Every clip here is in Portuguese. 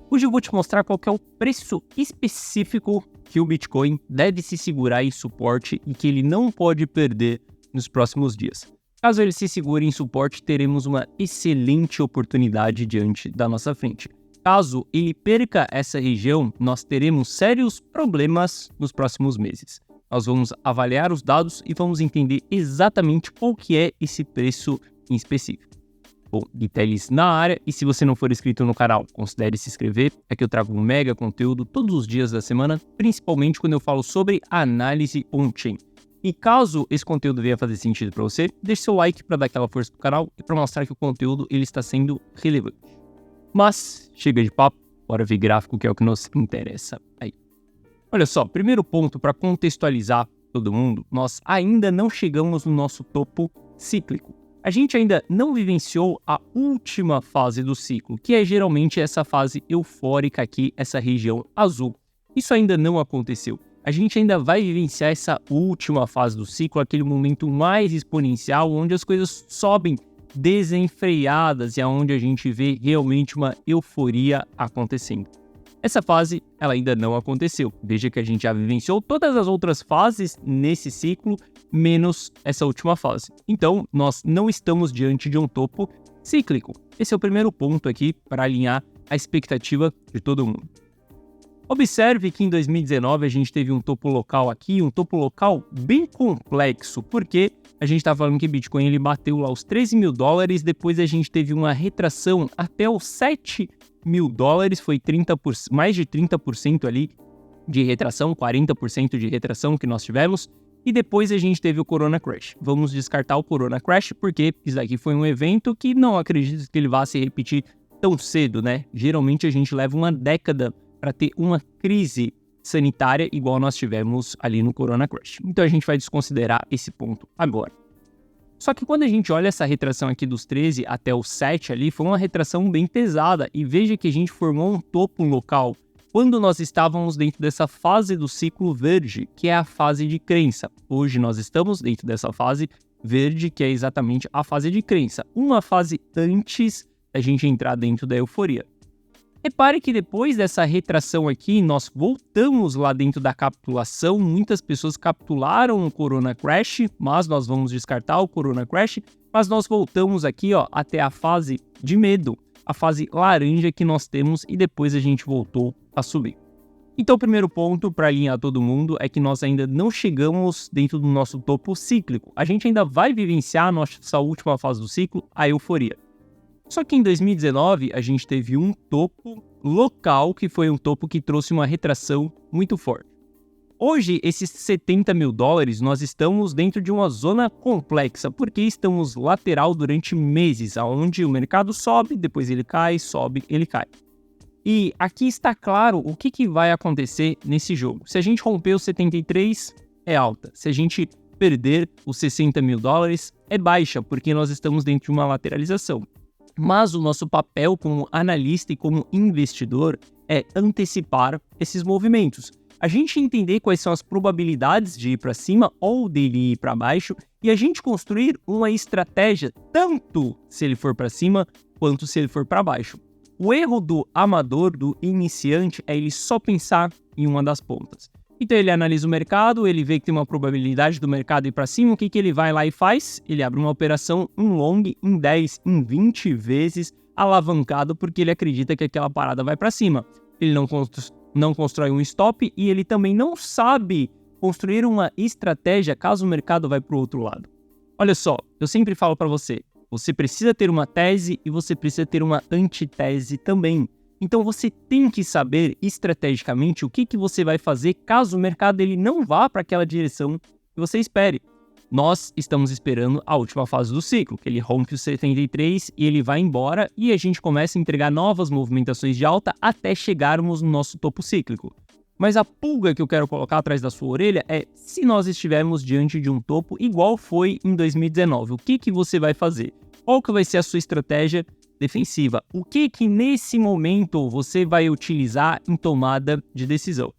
Hoje eu vou te mostrar qual que é o preço específico que o Bitcoin deve se segurar em suporte e que ele não pode perder nos próximos dias. Caso ele se segure em suporte, teremos uma excelente oportunidade diante da nossa frente. Caso ele perca essa região, nós teremos sérios problemas nos próximos meses. Nós vamos avaliar os dados e vamos entender exatamente qual que é esse preço em específico. Bom, Guitelis na área, e se você não for inscrito no canal, considere se inscrever, é que eu trago um mega conteúdo todos os dias da semana, principalmente quando eu falo sobre análise on-chain. E caso esse conteúdo venha fazer sentido para você, deixe seu like para dar aquela força pro canal e para mostrar que o conteúdo ele está sendo relevante. Mas, chega de papo, bora ver gráfico que é o que nos interessa aí. Olha só, primeiro ponto para contextualizar todo mundo, nós ainda não chegamos no nosso topo cíclico. A gente ainda não vivenciou a última fase do ciclo, que é geralmente essa fase eufórica aqui, essa região azul. Isso ainda não aconteceu. A gente ainda vai vivenciar essa última fase do ciclo, aquele momento mais exponencial, onde as coisas sobem desenfreadas e onde a gente vê realmente uma euforia acontecendo. Essa fase, ela ainda não aconteceu. Veja que a gente já vivenciou todas as outras fases nesse ciclo, menos essa última fase. Então, nós não estamos diante de um topo cíclico. Esse é o primeiro ponto aqui para alinhar a expectativa de todo mundo. Observe que em 2019 a gente teve um topo local aqui, um topo local bem complexo, porque a gente está falando que Bitcoin ele bateu lá os 13 mil dólares, depois a gente teve uma retração até os 7 mil dólares, foi mais de 30% ali de retração, 40% de retração que nós tivemos, e depois a gente teve o Corona Crash. Vamos descartar o Corona Crash, porque isso aqui foi um evento que não acredito que ele vá se repetir tão cedo, né? Geralmente a gente leva uma década para ter uma crise sanitária igual nós tivemos ali no Corona Crash. Então a gente vai desconsiderar esse ponto agora. Só que quando a gente olha essa retração aqui dos 13 até o 7 ali, foi uma retração bem pesada. E veja que a gente formou um topo local quando nós estávamos dentro dessa fase do ciclo verde, que é a fase de crença. Hoje nós estamos dentro dessa fase verde, que é exatamente a fase de crença. Uma fase antes da gente entrar dentro da euforia. Repare que depois dessa retração aqui, nós voltamos lá dentro da capitulação, muitas pessoas capitularam o Corona Crash, mas nós vamos descartar o Corona Crash, mas nós voltamos aqui ó, até a fase de medo, a fase laranja que nós temos e depois a gente voltou a subir. Então o primeiro ponto para alinhar todo mundo é que nós ainda não chegamos dentro do nosso topo cíclico, a gente ainda vai vivenciar a nossa última fase do ciclo, a euforia. Só que em 2019 a gente teve um topo local que foi um topo que trouxe uma retração muito forte. Hoje, esses 70 mil dólares, nós estamos dentro de uma zona complexa, porque estamos lateral durante meses, onde o mercado sobe, depois ele cai, sobe, ele cai. E aqui está claro o que vai acontecer nesse jogo. Se a gente romper os 73, é alta. Se a gente perder os 60 mil dólares, é baixa, porque nós estamos dentro de uma lateralização. Mas o nosso papel como analista e como investidor é antecipar esses movimentos. A gente entender quais são as probabilidades de ir para cima ou dele ir para baixo e a gente construir uma estratégia tanto se ele for para cima quanto se ele for para baixo. O erro do amador, do iniciante, é ele só pensar em uma das pontas. Então ele analisa o mercado, ele vê que tem uma probabilidade do mercado ir para cima, o que ele vai lá e faz? Ele abre uma operação em long, em 10, em 20 vezes alavancado porque ele acredita que aquela parada vai para cima. Ele não constrói um stop e ele também não sabe construir uma estratégia caso o mercado vai para o outro lado. Olha só, eu sempre falo para você, você precisa ter uma tese e você precisa ter uma antitese também. Então você tem que saber estrategicamente o que você vai fazer caso o mercado ele não vá para aquela direção que você espere. Nós estamos esperando a última fase do ciclo, que ele rompe os 73 e ele vai embora e a gente começa a entregar novas movimentações de alta até chegarmos no nosso topo cíclico. Mas a pulga que eu quero colocar atrás da sua orelha é se nós estivermos diante de um topo igual foi em 2019, o que você vai fazer? Qual que vai ser a sua estratégia defensiva? O que nesse momento você vai utilizar em tomada de decisão?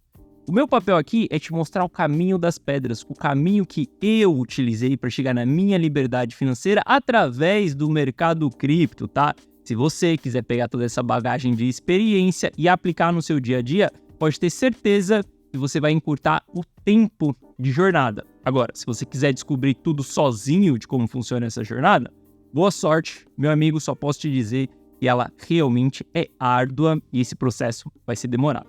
O meu papel aqui é te mostrar o caminho das pedras, o caminho que eu utilizei para chegar na minha liberdade financeira através do mercado cripto, tá? Se você quiser pegar toda essa bagagem de experiência e aplicar no seu dia a dia, pode ter certeza que você vai encurtar o tempo de jornada. Agora, se você quiser descobrir tudo sozinho de como funciona essa jornada, boa sorte, meu amigo, só posso te dizer que ela realmente é árdua e esse processo vai ser demorado.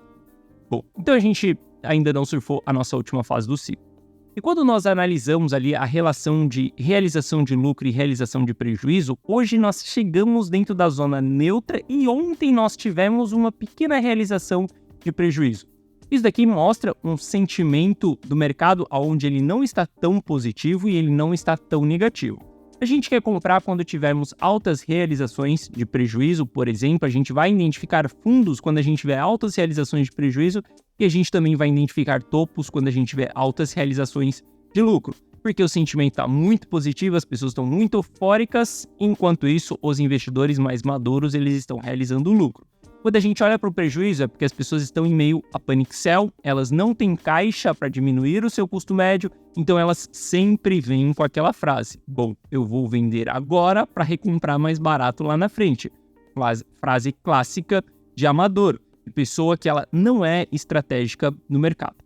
Bom, então a gente ainda não surfou a nossa última fase do ciclo. E quando nós analisamos ali a relação de realização de lucro e realização de prejuízo, hoje nós chegamos dentro da zona neutra e ontem nós tivemos uma pequena realização de prejuízo. Isso daqui mostra um sentimento do mercado onde ele não está tão positivo e ele não está tão negativo. A gente quer comprar quando tivermos altas realizações de prejuízo, por exemplo, a gente vai identificar fundos quando a gente tiver altas realizações de prejuízo e a gente também vai identificar topos quando a gente tiver altas realizações de lucro, porque o sentimento está muito positivo, as pessoas estão muito eufóricas, enquanto isso os investidores mais maduros eles estão realizando lucro. Quando a gente olha para o prejuízo é porque as pessoas estão em meio a panic sell, elas não têm caixa para diminuir o seu custo médio, então elas sempre vêm com aquela frase: bom, eu vou vender agora para recomprar mais barato lá na frente. Frase clássica de amador, de pessoa que ela não é estratégica no mercado.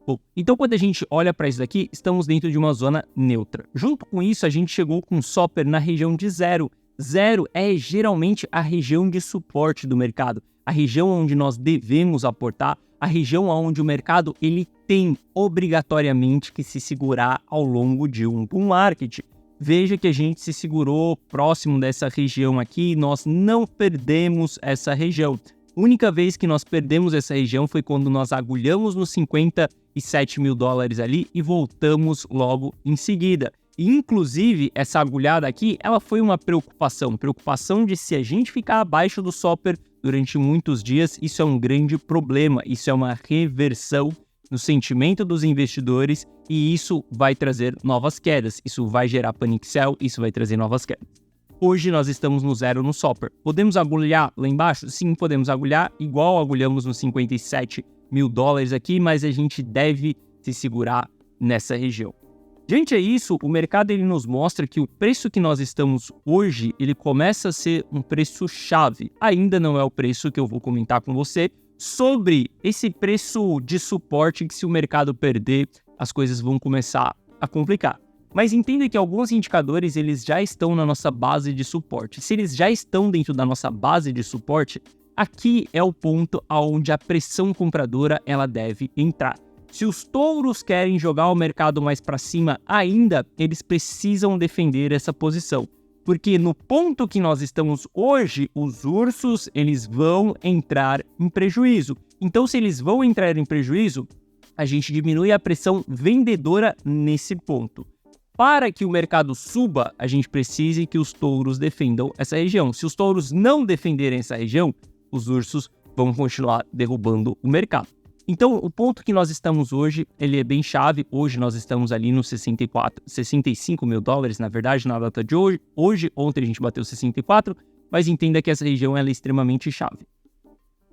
Bom, então quando a gente olha para isso daqui, estamos dentro de uma zona neutra. Junto com isso, a gente chegou com o Soper na região de zero. Zero é geralmente a região de suporte do mercado, a região onde nós devemos aportar, a região onde o mercado ele tem obrigatoriamente que se segurar ao longo de um bull market. Veja que a gente se segurou próximo dessa região aqui, nós não perdemos essa região. A única vez que nós perdemos essa região foi quando nós agulhamos nos 57 mil dólares ali e voltamos logo em seguida. Inclusive, essa agulhada aqui, ela foi uma preocupação de se a gente ficar abaixo do Soper durante muitos dias, isso é um grande problema, isso é uma reversão no sentimento dos investidores e isso vai trazer novas quedas, isso vai gerar panic sell, isso vai trazer novas quedas. Hoje nós estamos no zero no Soper. Podemos agulhar lá embaixo? Sim, podemos agulhar, igual agulhamos nos 57 mil dólares aqui, mas a gente deve se segurar nessa região. Diante a isso, o mercado ele nos mostra que o preço que nós estamos hoje, ele começa a ser um preço-chave. Ainda não é o preço que eu vou comentar com você sobre esse preço de suporte que se o mercado perder, as coisas vão começar a complicar. Mas entenda que alguns indicadores eles já estão na nossa base de suporte. Se eles já estão dentro da nossa base de suporte, aqui é o ponto onde a pressão compradora ela deve entrar. Se os touros querem jogar o mercado mais para cima ainda, eles precisam defender essa posição. Porque no ponto que nós estamos hoje, os ursos eles vão entrar em prejuízo. Então, se eles vão entrar em prejuízo, a gente diminui a pressão vendedora nesse ponto. Para que o mercado suba, a gente precisa que os touros defendam essa região. Se os touros não defenderem essa região, os ursos vão continuar derrubando o mercado. Então, o ponto que nós estamos hoje, ele é bem chave. Hoje nós estamos ali nos 65 mil dólares, na verdade, na data de hoje. Ontem a gente bateu 64, mas entenda que essa região ela é extremamente chave.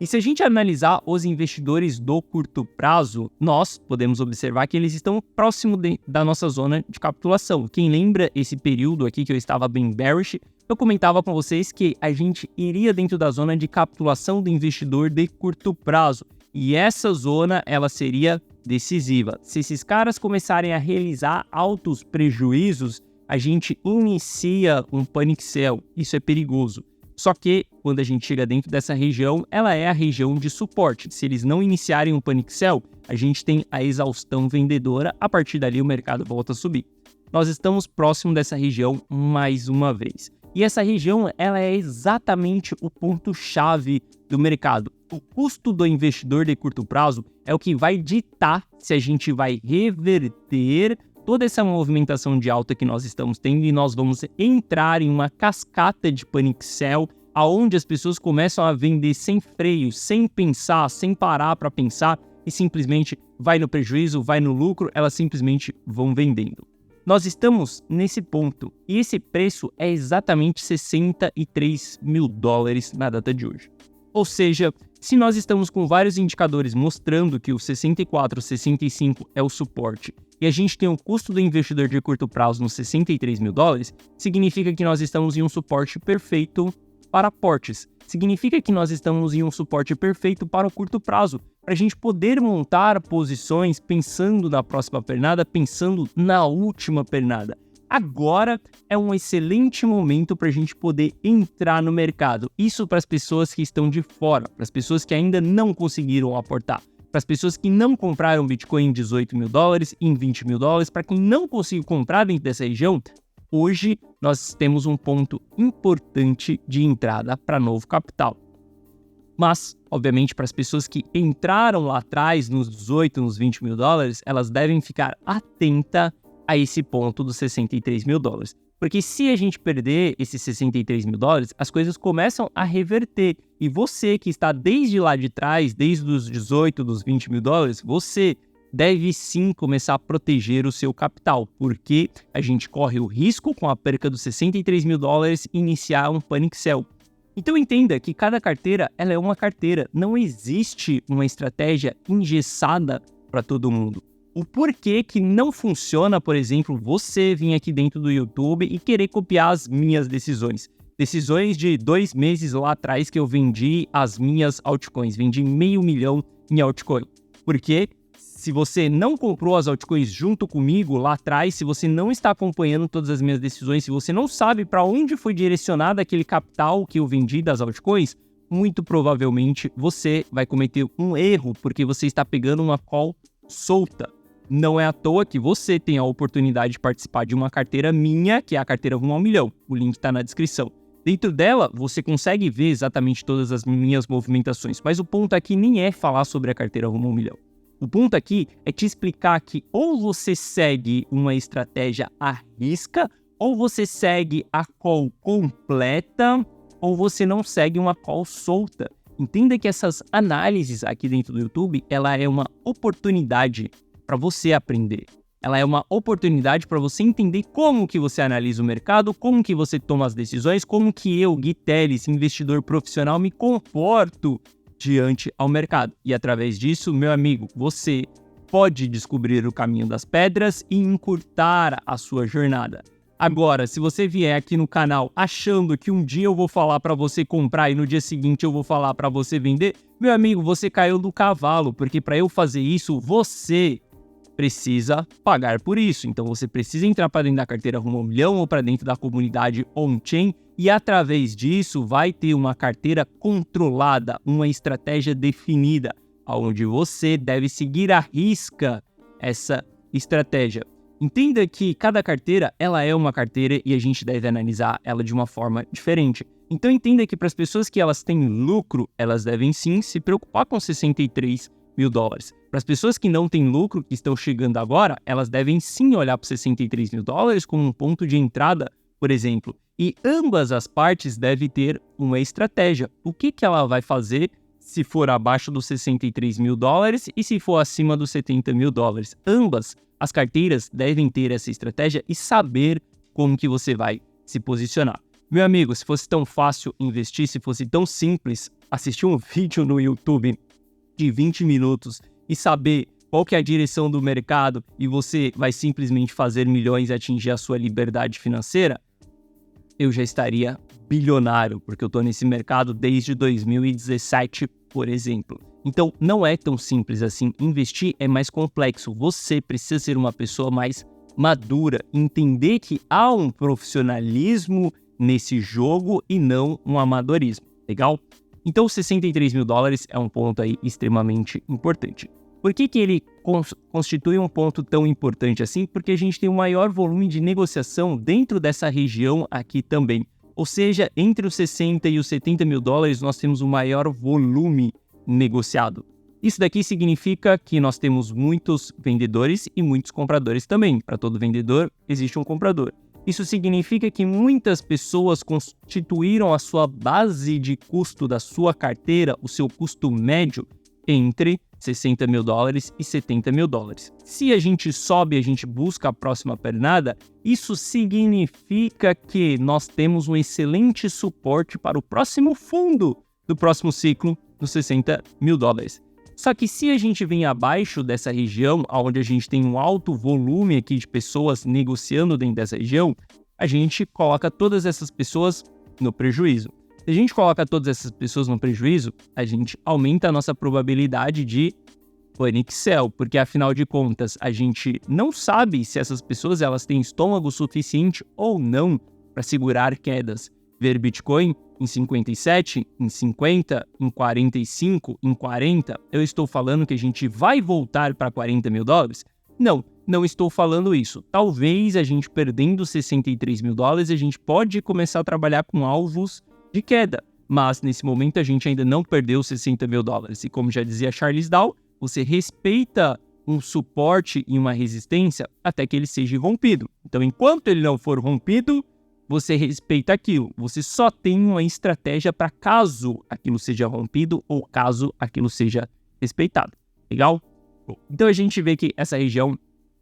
E se a gente analisar os investidores do curto prazo, nós podemos observar que eles estão próximo da nossa zona de capitulação. Quem lembra esse período aqui que eu estava bem bearish, eu comentava com vocês que a gente iria dentro da zona de capitulação do investidor de curto prazo. E essa zona, ela seria decisiva. Se esses caras começarem a realizar altos prejuízos, a gente inicia um panic sell. Isso é perigoso. Só que, quando a gente chega dentro dessa região, ela é a região de suporte. Se eles não iniciarem um panic sell, a gente tem a exaustão vendedora. A partir dali, o mercado volta a subir. Nós estamos próximo dessa região mais uma vez. E essa região, ela é exatamente o ponto-chave do mercado. O custo do investidor de curto prazo é o que vai ditar se a gente vai reverter toda essa movimentação de alta que nós estamos tendo e nós vamos entrar em uma cascata de panic sell, aonde as pessoas começam a vender sem freio, sem pensar, sem parar para pensar e simplesmente vai no prejuízo, vai no lucro, elas simplesmente vão vendendo. Nós estamos nesse ponto e esse preço é exatamente 63 mil dólares na data de hoje. Ou seja, se nós estamos com vários indicadores mostrando que o 64, 65 é o suporte e a gente tem um custo do investidor de curto prazo nos 63 mil dólares, significa que nós estamos em um suporte perfeito para aportes. Significa que nós estamos em um suporte perfeito para o curto prazo, para a gente poder montar posições pensando na próxima pernada, pensando na última pernada. Agora é um excelente momento para a gente poder entrar no mercado. Isso para as pessoas que estão de fora, para as pessoas que ainda não conseguiram aportar, para as pessoas que não compraram Bitcoin em $18 mil, em $20 mil, para quem não conseguiu comprar dentro dessa região. Hoje, nós temos um ponto importante de entrada para novo capital. Mas, obviamente, para as pessoas que entraram lá atrás, nos 18, nos $20 mil, elas devem ficar atentas a esse ponto dos $63 mil. Porque se a gente perder esses $63 mil, as coisas começam a reverter. E você que está desde lá de trás, desde os 18, dos $20 mil, você deve sim começar a proteger o seu capital, porque a gente corre o risco, com a perca dos $63 mil, iniciar um panic sell. Então entenda que cada carteira ela é uma carteira, não existe uma estratégia engessada para todo mundo. O porquê que não funciona, por exemplo, você vir aqui dentro do YouTube e querer copiar as minhas decisões. Decisões de 2 meses lá atrás que eu vendi as minhas altcoins, vendi $500 mil em altcoin. Porque se você não comprou as altcoins junto comigo lá atrás, se você não está acompanhando todas as minhas decisões, se você não sabe para onde foi direcionado aquele capital que eu vendi das altcoins, muito provavelmente você vai cometer um erro, porque você está pegando uma call solta. Não é à toa que você tem a oportunidade de participar de uma carteira minha, que é a carteira Rumo ao Milhão. O link está na descrição. Dentro dela, você consegue ver exatamente todas as minhas movimentações, mas o ponto aqui nem é falar sobre a carteira Rumo ao Milhão. O ponto aqui é te explicar que ou você segue uma estratégia à risca, ou você segue a call completa, ou você não segue uma call solta. Entenda que essas análises aqui dentro do YouTube, ela é uma oportunidade para você aprender. Ela é uma oportunidade para você entender como que você analisa o mercado, como que você toma as decisões, como que eu, Gui Teles, investidor profissional, me comporto diante ao mercado. E através disso, meu amigo, você pode descobrir o caminho das pedras e encurtar a sua jornada. Agora, se você vier aqui no canal achando que um dia eu vou falar para você comprar e no dia seguinte eu vou falar para você vender, meu amigo, você caiu do cavalo, porque para eu fazer isso, você precisa pagar por isso. Então você precisa entrar para dentro da carteira Rumo ao Milhão ou para dentro da comunidade on-chain e através disso vai ter uma carteira controlada, uma estratégia definida, onde você deve seguir à risca essa estratégia. Entenda que cada carteira ela é uma carteira e a gente deve analisar ela de uma forma diferente. Então entenda que para as pessoas que elas têm lucro, elas devem sim se preocupar com $63 mil. Para as pessoas que não têm lucro, que estão chegando agora, elas devem sim olhar para $63 mil como um ponto de entrada, por exemplo. E ambas as partes devem ter uma estratégia. O que ela vai fazer se for abaixo dos $63 mil e se for acima dos $70 mil? Ambas as carteiras devem ter essa estratégia e saber como que você vai se posicionar. Meu amigo, se fosse tão fácil investir, se fosse tão simples assistir um vídeo no YouTube de 20 minutos e saber qual que é a direção do mercado e você vai simplesmente fazer milhões e atingir a sua liberdade financeira, eu já estaria bilionário, porque eu estou nesse mercado desde 2017, por exemplo. Então, não é tão simples assim. Investir é mais complexo. Você precisa ser uma pessoa mais madura, entender que há um profissionalismo nesse jogo e não um amadorismo, legal? Então, $63 mil é um ponto aí extremamente importante. Por que ele constitui um ponto tão importante assim? Porque a gente tem um maior volume de negociação dentro dessa região aqui também. Ou seja, entre os 60 e os $70 mil nós temos o maior volume negociado. Isso daqui significa que nós temos muitos vendedores e muitos compradores também. Para todo vendedor, existe um comprador. Isso significa que muitas pessoas constituíram a sua base de custo da sua carteira, o seu custo médio, entre $60 mil e $70 mil. Se a gente sobe, a gente busca a próxima pernada, isso significa que nós temos um excelente suporte para o próximo fundo do próximo ciclo dos $60 mil. Só que se a gente vem abaixo dessa região, onde a gente tem um alto volume aqui de pessoas negociando dentro dessa região, a gente coloca todas essas pessoas no prejuízo. Se a gente coloca todas essas pessoas no prejuízo, a gente aumenta a nossa probabilidade de panic sell, porque afinal de contas a gente não sabe se essas pessoas elas têm estômago suficiente ou não para segurar quedas. Ver Bitcoin em 57, em 50, em 45, em 40, eu estou falando que a gente vai voltar para 40 mil dólares? Não estou falando isso. Talvez a gente perdendo 63 mil dólares, a gente pode começar a trabalhar com alvos de queda, mas nesse momento a gente ainda não perdeu 60 mil dólares. E como já dizia Charles Dow, você respeita um suporte e uma resistência até que ele seja rompido. Então, enquanto ele não for rompido, você respeita aquilo. Você só tem uma estratégia para caso aquilo seja rompido ou caso aquilo seja respeitado. Legal? Bom, então a gente vê que essa região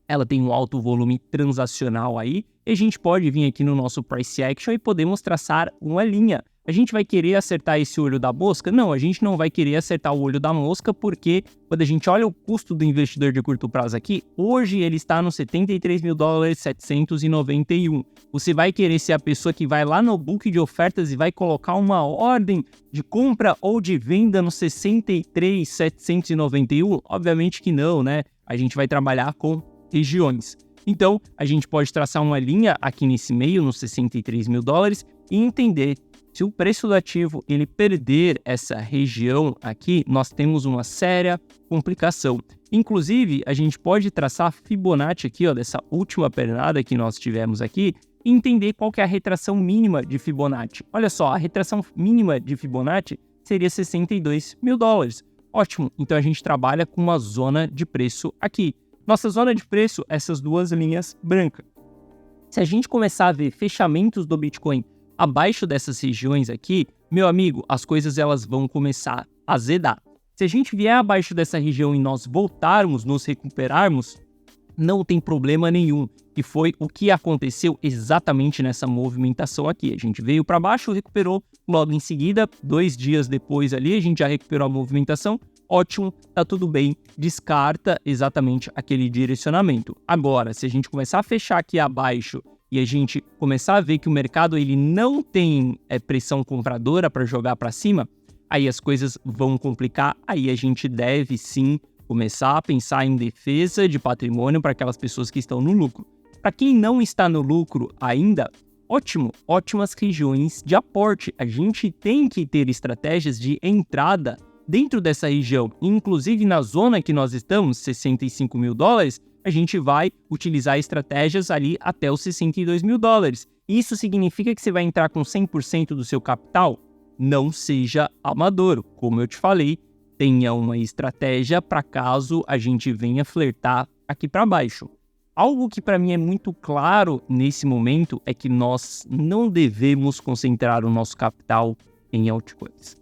ela tem um alto volume transacional aí, e a gente pode vir aqui no nosso Price Action e podemos traçar uma linha. A gente vai querer acertar esse olho da mosca? Não, a gente não vai querer acertar o olho da mosca, porque quando a gente olha o custo do investidor de curto prazo aqui, hoje ele está nos 73 mil dólares 791. Você vai querer ser a pessoa que vai lá no book de ofertas e vai colocar uma ordem de compra ou de venda no 63.791? Obviamente que não, né? A gente vai trabalhar com regiões. Então, a gente pode traçar uma linha aqui nesse meio, nos 63 mil dólares, e entender se o preço do ativo ele perder essa região aqui, nós temos uma séria complicação. Inclusive, a gente pode traçar Fibonacci aqui, ó, dessa última pernada que nós tivemos aqui, e entender qual que é a retração mínima de Fibonacci. Olha só, a retração mínima de Fibonacci seria 62 mil dólares. Ótimo, então a gente trabalha com uma zona de preço aqui. Nossa zona de preço, essas duas linhas brancas. Se a gente começar a ver fechamentos do Bitcoin abaixo dessas regiões aqui, meu amigo, as coisas elas vão começar a azedar. Se a gente vier abaixo dessa região e nós voltarmos, nos recuperarmos, não tem problema nenhum. E foi o que aconteceu exatamente nessa movimentação aqui. A gente veio para baixo, recuperou logo em seguida, 2 dias depois ali, a gente já recuperou a movimentação. Ótimo, tá tudo bem, descarta exatamente aquele direcionamento. Agora, se a gente começar a fechar aqui abaixo e a gente começar a ver que o mercado ele não tem pressão compradora para jogar para cima, aí as coisas vão complicar, aí a gente deve sim começar a pensar em defesa de patrimônio para aquelas pessoas que estão no lucro. Para quem não está no lucro ainda, ótimo, ótimas regiões de aporte. A gente tem que ter estratégias de entrada dentro dessa região, inclusive na zona que nós estamos, 65 mil dólares, a gente vai utilizar estratégias ali até os 62 mil dólares. Isso significa que você vai entrar com 100% do seu capital? Não seja amador. Como eu te falei, tenha uma estratégia para caso a gente venha flertar aqui para baixo. Algo que para mim é muito claro nesse momento é que nós não devemos concentrar o nosso capital em altcoins.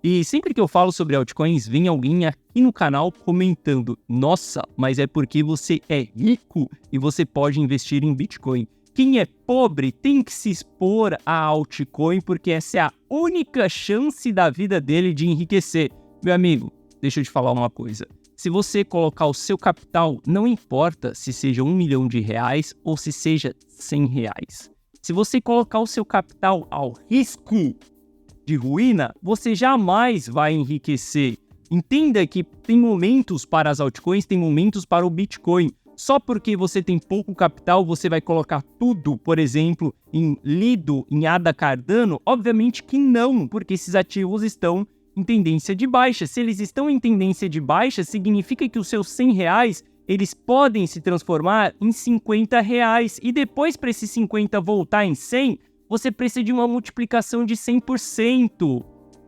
E sempre que eu falo sobre altcoins, vem alguém aqui no canal comentando: nossa, mas é porque você é rico e você pode investir em Bitcoin. Quem é pobre tem que se expor a altcoin porque essa é a única chance da vida dele de enriquecer. Meu amigo, deixa eu te falar uma coisa. Se você colocar o seu capital, não importa se seja R$1 milhão ou se seja R$100. Se você colocar o seu capital ao risco de ruína, você jamais vai enriquecer. Entenda que tem momentos para as altcoins, tem momentos para o Bitcoin. Só porque você tem pouco capital, você vai colocar tudo, por exemplo, em Lido, em ADA Cardano? Obviamente que não, porque esses ativos estão em tendência de baixa. Se eles estão em tendência de baixa, significa que os seus R$100, eles podem se transformar em R$50. E depois, para esses 50 voltar em 100, você precisa de uma multiplicação de 100%.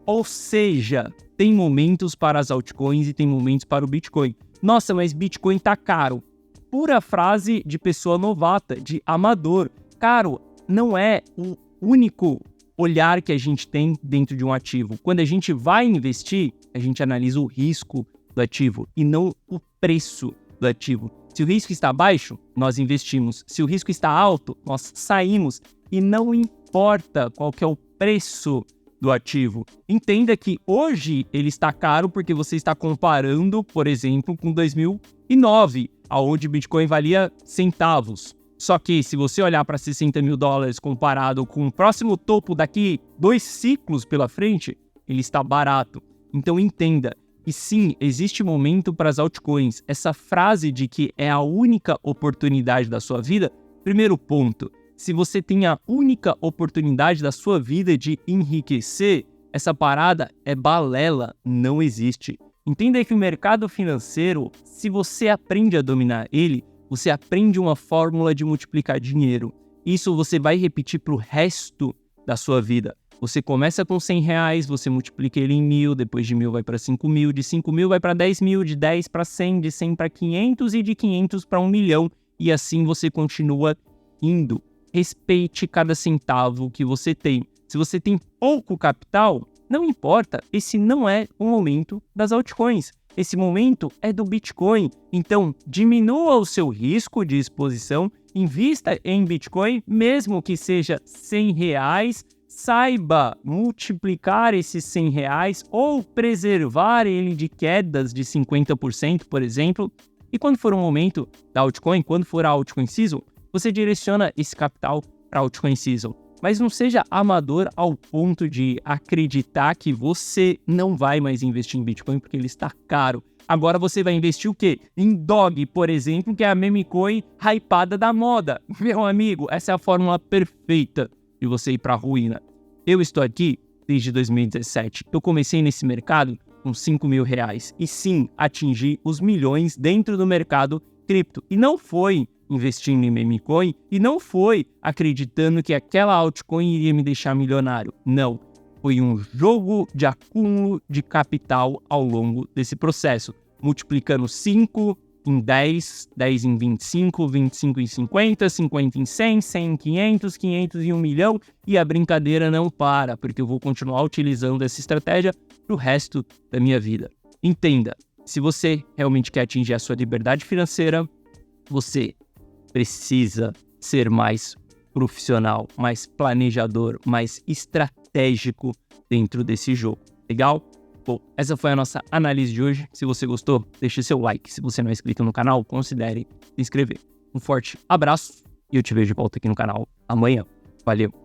Ou seja, tem momentos para as altcoins e tem momentos para o Bitcoin. Nossa, mas Bitcoin tá caro. Pura frase de pessoa novata, de amador. Caro não é o único olhar que a gente tem dentro de um ativo. Quando a gente vai investir, a gente analisa o risco do ativo e não o preço do ativo. Se o risco está baixo, nós investimos. Se o risco está alto, nós saímos. E não importa qual que é o preço do ativo. Entenda que hoje ele está caro porque você está comparando, por exemplo, com 2009, onde o Bitcoin valia centavos. Só que se você olhar para 60 mil dólares comparado com o próximo topo daqui 2 ciclos pela frente, ele está barato. Então entenda que sim, existe momento para as altcoins. Essa frase de que é a única oportunidade da sua vida, primeiro ponto, se você tem a única oportunidade da sua vida de enriquecer, essa parada é balela, não existe. Entenda que o mercado financeiro, se você aprende a dominar ele, você aprende uma fórmula de multiplicar dinheiro. Isso você vai repetir para o resto da sua vida. Você começa com R$100, você multiplica ele em 1.000, depois de 1.000 vai para 5.000, de 5.000 vai para 10.000, de 10 para 100, de 100 para 500 e de 500 para 1 milhão. E assim você continua indo. Respeite cada centavo que você tem. Se você tem pouco capital, não importa, esse não é o momento das altcoins. Esse momento é do Bitcoin. Então, diminua o seu risco de exposição, invista em Bitcoin, mesmo que seja R$100, saiba multiplicar esses R$100 ou preservar ele de quedas de 50%, por exemplo. E quando for o momento da altcoin, quando for a altcoin season, você direciona esse capital para a altcoin season. Mas não seja amador ao ponto de acreditar que você não vai mais investir em Bitcoin porque ele está caro. Agora você vai investir o quê? Em DOG, por exemplo, que é a meme coin hypada da moda. Meu amigo, essa é a fórmula perfeita de você ir para a ruína. Eu estou aqui desde 2017. Eu comecei nesse mercado com R$5.000. E sim, atingi os milhões dentro do mercado cripto. E não foi investindo em meme coin e não foi acreditando que aquela altcoin iria me deixar milionário. Não, foi um jogo de acúmulo de capital ao longo desse processo, multiplicando 5 em 10, 10 em 25, 25 em 50, 50 em 100, 100 em 500, 500 em 1 milhão e a brincadeira não para, porque eu vou continuar utilizando essa estratégia pro resto da minha vida. Entenda, se você realmente quer atingir a sua liberdade financeira, você precisa ser mais profissional, mais planejador, mais estratégico dentro desse jogo. Legal? Bom, essa foi a nossa análise de hoje. Se você gostou, deixe seu like. Se você não é inscrito no canal, considere se inscrever. Um forte abraço e eu te vejo de volta aqui no canal amanhã. Valeu!